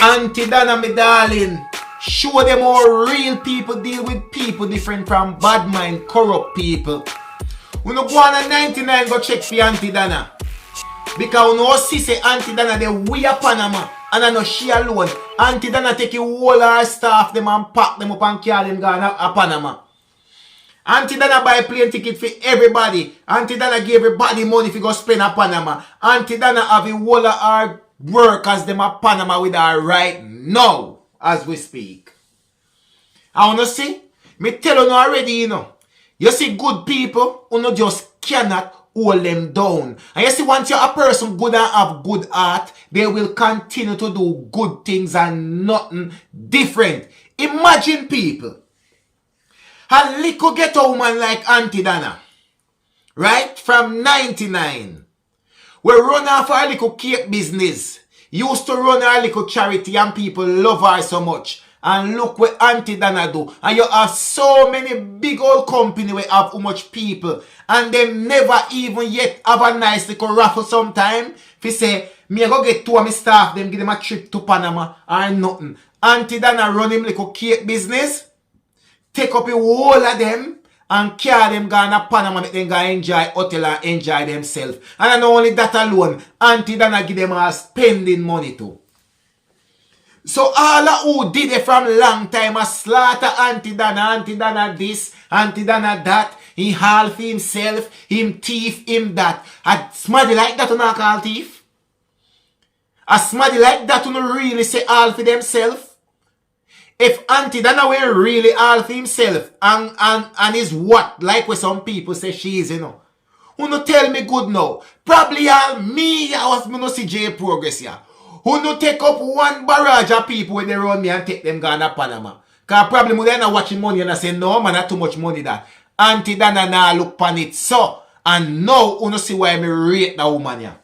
Aunty Donna, me darling, show them how real people deal with people different from bad mind, corrupt people. When you go on a 99, go check for Aunty Donna. Because when you see say Aunty Donna, they way a Panama. And I know she alone. Aunty Donna take you all her staff them and pack them up and carry them gone a Panama. Aunty Donna buy plane ticket for everybody. Aunty Donna give everybody money if you go spend a Panama. Aunty Donna have a whole of her workers them a Panama with her right now as we speak. I wanna see? Me tell you already, you know. You see good people who just cannot hold them down. And you see, once you're a person good and have good heart, they will continue to do good things and nothing different. Imagine people. A little ghetto woman like Aunty Donna, right? From 99. We run off her little cake business. Used to run her little charity and people love her so much. And look what Aunty Donna do. And you have so many big old company where have how much people. And them never even yet have a nice little raffle sometime. If you say, me I go get two of my staff, them give them a trip to Panama or nothing. Aunty Donna run him little cake business. Take up a whole of them and carry them gone to Panama, make them go enjoy hotel and enjoy themselves. And not only that alone, Aunty Donna give them all spending money too. So all of who did it from long time a slaughter Aunty Donna this, Aunty Donna that, he half himself, him thief, him that. A smaddy like that who not call thief? A smaddy like that who not really say all for themselves? If Aunty Donna were really all for himself and is what, like what some people say she is, you know. Who no tell me good now? Probably all me, I was no see J Progress here. Who no take up one barrage of people when they run me and take them gone to Panama. Because probably when they're not watching money and I say, no man, not too much money that. Aunty Donna now look pan it so. And now you no see why me rate that woman here.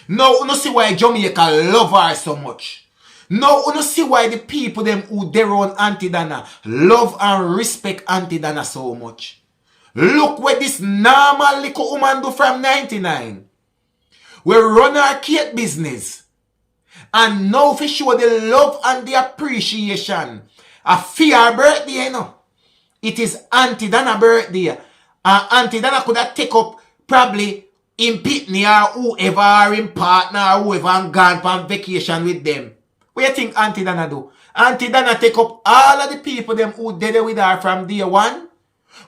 Now you no see why Jamaica love her so much. Now, you see why the people them who they run Aunty Donna love and respect Aunty Donna so much. Look what this normal little woman do from 99. We run our cake business. And now for sure the love and the appreciation. A fear birthday, you know. It is Aunty Donna birthday. And Aunty Donna could have take up probably in Pitney or whoever or in partner or whoever gone on vacation with them. What you think Aunty Donna do? Aunty Donna take up all of the people them who did it with her from day one.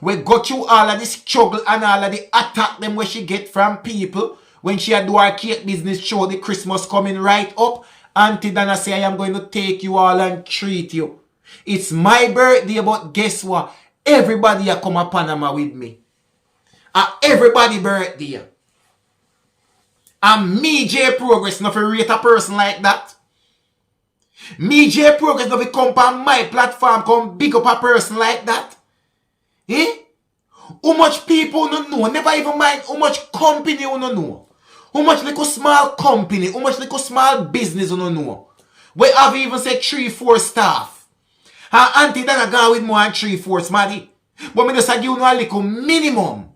We go through all of the struggle and all of the attack them where she get from people. When she had do her cake business show, the Christmas coming right up. Aunty Donna say, I am going to take you all and treat you. It's my birthday, but guess what? Everybody a come to Panama with me. Everybody birthday. And me, J Progress, not to rate a person like that. Me, J Progress, not to come on my platform, come big up a person like that. Eh? How much people don't know? Never even mind how much company you don't know. How much little small company, how much little small business you don't know. We have even said 3-4 staff. And Aunty Donna gone with more than 3-4 smaddy. But me just give you a little minimum.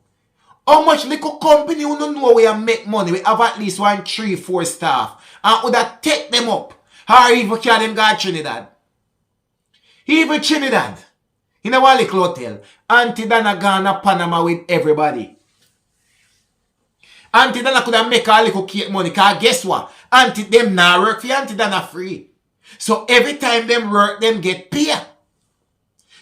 How much little company you don't know where you make money? We have at least 3-4 staff. And would that take them up? Or even carry them go to Trinidad. Even Trinidad. In a little hotel. Aunty Donna gone to Panama with everybody. Aunty Donna could have make a little cake money. Because guess what? Aunty them now work for Aunty Donna free. So every time them work, them get paid.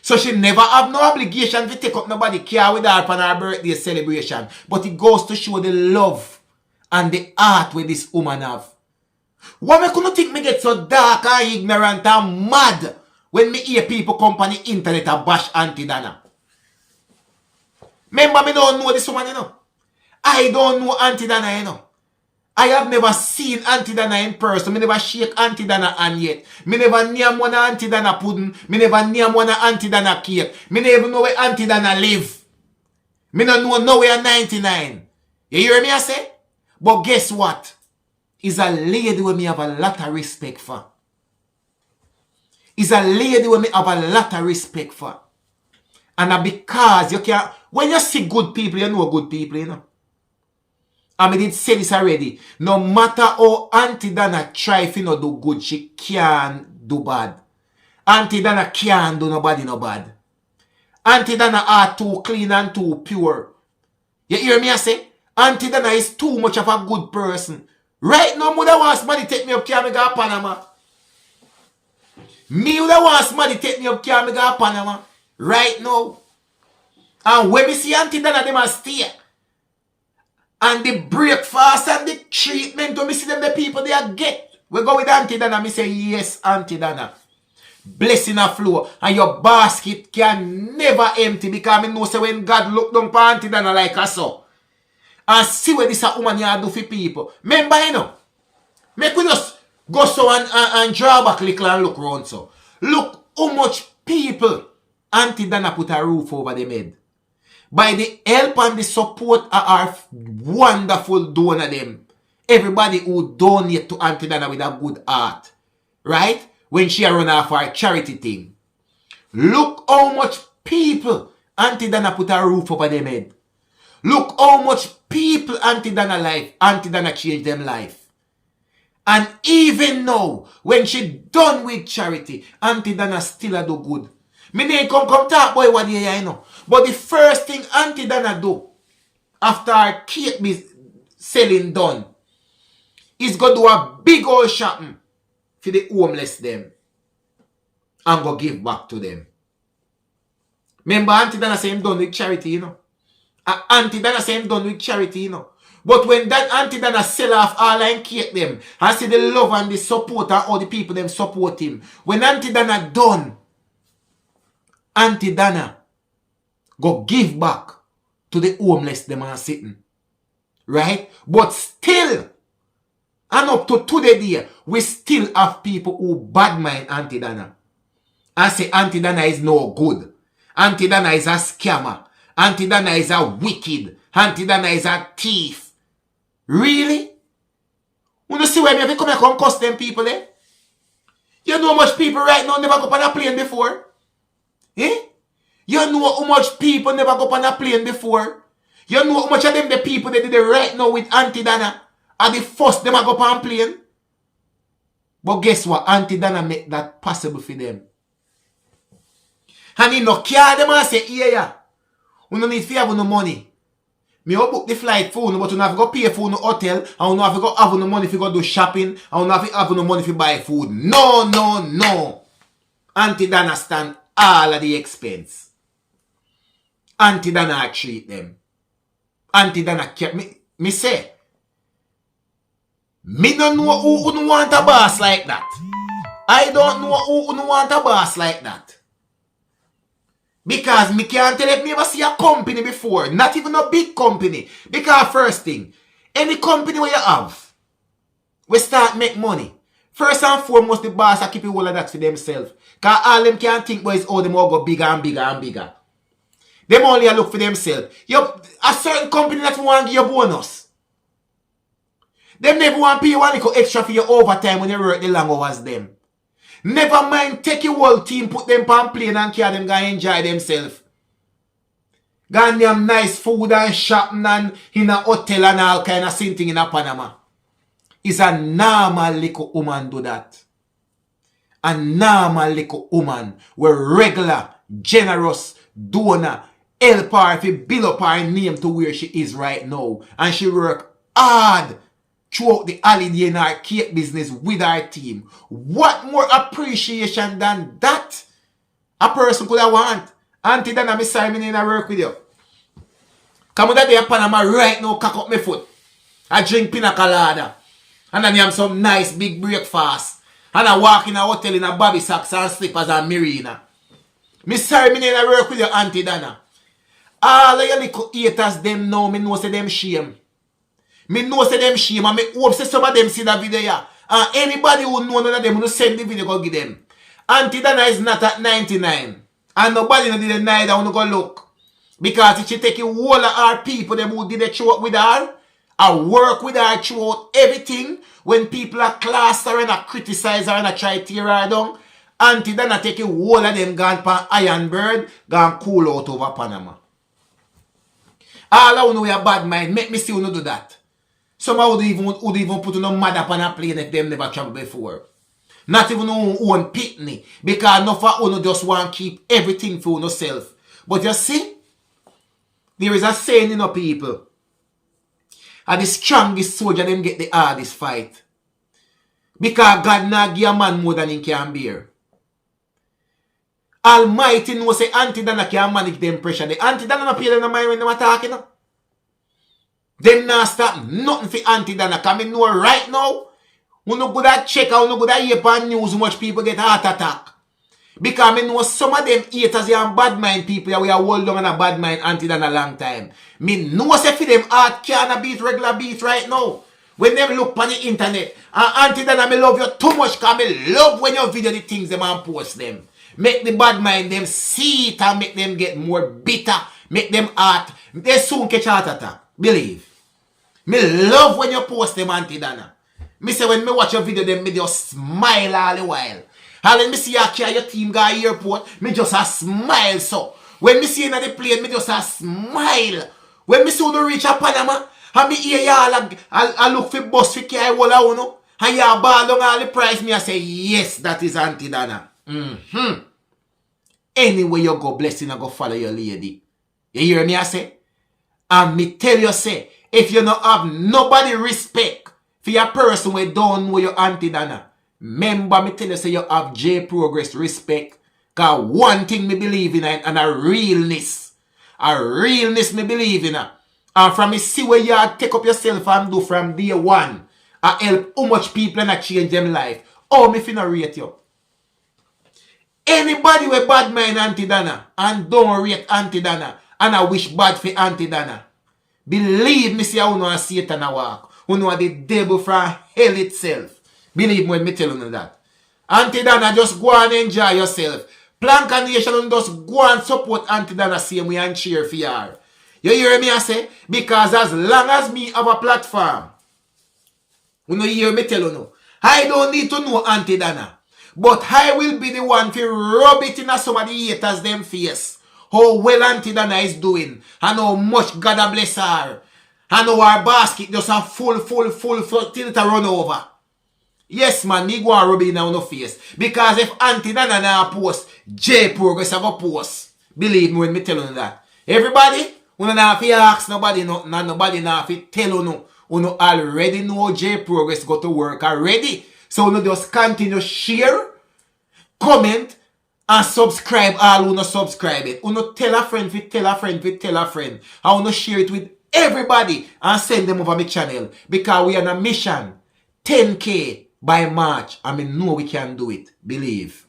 So she never have no obligation to take up nobody care with her for her birthday celebration. But it goes to show the love and the art where this woman have. Why me couldn't think me get so dark and ignorant and mad when me hear people come on the internet and bash Aunty Donna? Remember me don't know this woman, you know. I don't know Aunty Donna, you know. I have never seen Aunty Donna in person. Me never shake Aunty Donna hand yet. Me never name one Aunty Donna pudding. Me never name one Aunty Donna cake. Me never even know where Aunty Donna live. Me don't know nowhere 99. You hear me I say? But guess what? Is a lady where me have a lot of respect for. Is a lady where me have a lot of respect for. And because you can, when you see good people, you know good people, you know. And I did say this already. No matter how Aunty Donna try to not do good, she can't do bad. Aunty Donna can't do nobody no bad. Aunty Donna are too clean and too pure. You hear me I say? Aunty Donna is too much of a good person. Right now, mother wants somebody take me up here, me go to Panama. Me would want somebody take me up here, me go to Panama. Right now. And when we see Aunty Donna, they must stay. And the breakfast and the treatment, when we see them, the people they get. We go with Aunty Donna, me say, yes, Aunty Donna. Blessing a flow. And your basket can never empty because I know say when God look down for Aunty Donna like us so. And see what this a woman here do for people. Remember, you know, make we just go so and draw back little and look around so. Look how much people Aunty Donna put a roof over them head. By the help and the support of our wonderful donor them. Everybody who donate to Aunty Donna with a good heart. Right? When she run off her charity thing. Look how much people Aunty Donna put a roof over them head. Look how much people Aunty Donna changed them life. And even now, when she done with charity, Aunty Donna still a do good. Me name come talk boy what you know. But the first thing Aunty Donna do after her cake be selling done is go do a big old shopping for the homeless them and go give back to them. Remember Aunty Donna say him done with charity, you know. Aunty Donna say him done with charity, you know. But when that Aunty Donna sell off all and cake them, I see the love and the support and all the people them support him. When Aunty Donna done, Aunty Donna go give back to the homeless them are sitting. Right? But still, and up to today day, we still have people who bad mind Aunty Donna. And say Aunty Donna is no good. Aunty Donna is a scammer. Aunty Donna is a wicked. Aunty Donna is a thief. Really? You know see why me have to come here and cuss them people eh? You know how much people right now never go on a plane before? Eh? You know how much people never go on a plane before? You know how much of them the people that did it right now with Aunty Donna are the first them go on a plane? But guess what? Aunty Donna make that possible for them. And he no care them and say, yeah. We don't need to have no money. Me will book the flight for you, but you don't have to go pay for no hotel, and you don't have to go have no money if you go do shopping, and you don't have to have no money if you buy food. No, no, no. Aunty Donna stand all of the expense. Aunty Donna treat them. Aunty Donna kept me say. Me don't know who don't want a boss like that. I don't know who don't want a boss like that. Because me can't tell if me ever see a company before. Not even a big company. Because first thing, any company where you have, we start make money. First and foremost, the boss are keeping all of that for themselves. Because all them can think boys, oh, them all go bigger and bigger and bigger. Them only look for themselves. A certain company that want to give you bonus. Them never want to pay you one little extra for your overtime when you work the long hours them. Never mind, take your whole team, put them on plane and carry them, go enjoy themselves. Go and them nice food and shopping and in a hotel and all kind of thing in a Panama. It's a normal little woman do that. A normal little woman with regular, generous, donor, help her if you build up her name to where she is right now. And she work hard throughout the holiday in our cake business with our team. What more appreciation than that a person could have want? Aunty Donna, me sorry, me need to work with you. Come on that day in Panama right now, cock up my foot. I drink pina colada. And then you have some nice big breakfast. And I walk in a hotel in a bobby socks and slippers and marina. Me sorry, me need to work with you, Aunty Donna. All of your little haters, them know, me know say them shame. Me know say them shame and me hope say some of them see that video here. And anybody who know none of them will send the video go give them. Aunty Donna is not at 99. And nobody no did deny that when go look. Because if she take a whole of our people them who did the show up with her, I work with her throughout everything. When people are class her and I criticize her and I try to tear her down, Aunty Donna take a whole of them gone pan Iron Bird, gone cool out over Panama. All I know we a bad mind, make me see you no do that. Some would even put on a mother up on a plane if them never travel before. Not even who own pitney. Because no for uno just want to keep everything for yourself. But you see, there is a saying in people. And the strongest soldier them get the hardest fight. Because God not give a man more than he can bear. Almighty knows say Aunty Donna can manage them pressure. The Aunty Donna not pay them no mind when they are talking. No? Them not stop nothing for Aunty Donna. Because I know right now, when you go to check out, when you go to hear on news how much people get heart attack. Because I know some of them haters and bad mind people that we are hold on a bad mind Aunty Donna a long time. Me know say for them heart can't beat regular beat right now. When them look on the internet, and Aunty Donna, me love you too much because me love when you video the things them and post them. Make the bad mind them see it and make them get more bitter. Make them heart. They soon catch heart attack. Believe. Me love when you post them Aunty Donna. Me say when me watch your video them, me just smile all the while. And when me see you carry your team go to airport, me just a smile so. When me see you in the plane, me just a smile. When me see you reach a Panama, and me hear y'all I look for bus for carry all I want, and y'all ball down all the price, me I say, yes, that is Aunty Donna. Anyway you go, blessing I go follow your lady. You hear me I say? And me tell you say, if you don't have nobody respect for your person who don't know your Aunty Donna, remember me tell you say you have J Progress respect. Cause one thing me believe in and a realness. A realness me believe in. And from me see where you take up yourself and do from day one. I help how much people and I change them life. Oh, me finna rate you. Anybody with bad mind Aunty Donna and don't rate Aunty Donna and I wish bad for Aunty Donna, believe me say I know a Satan a walk. Who know the devil from hell itself. Believe me when me tell you that. Aunty Donna, just go and enjoy yourself. Planka Nation just go and support Aunty Donna same way and cheer for her. You hear me I say? Because as long as me have a platform, you know hear me tell you no. I don't need to know Aunty Donna. But I will be the one to rub it in some of the haters them face. How well Aunty Donna is doing. And how much God bless her. And how our basket just a full till it run over. Yes man, me go and rub it in our face. Because if Aunty Donna now post, J Progress have a post. Believe me when me tell you that. Everybody, you don't have to ask nobody nothing and nobody have to tell you no. You already know J Progress go to work already. So you just continue share, comment, and subscribe all who not subscribe it. You tell a friend, tell a friend, tell a friend. And you share it with everybody and send them over my channel. Because we are on a mission. 10K by March. I mean, know we can do it. Believe.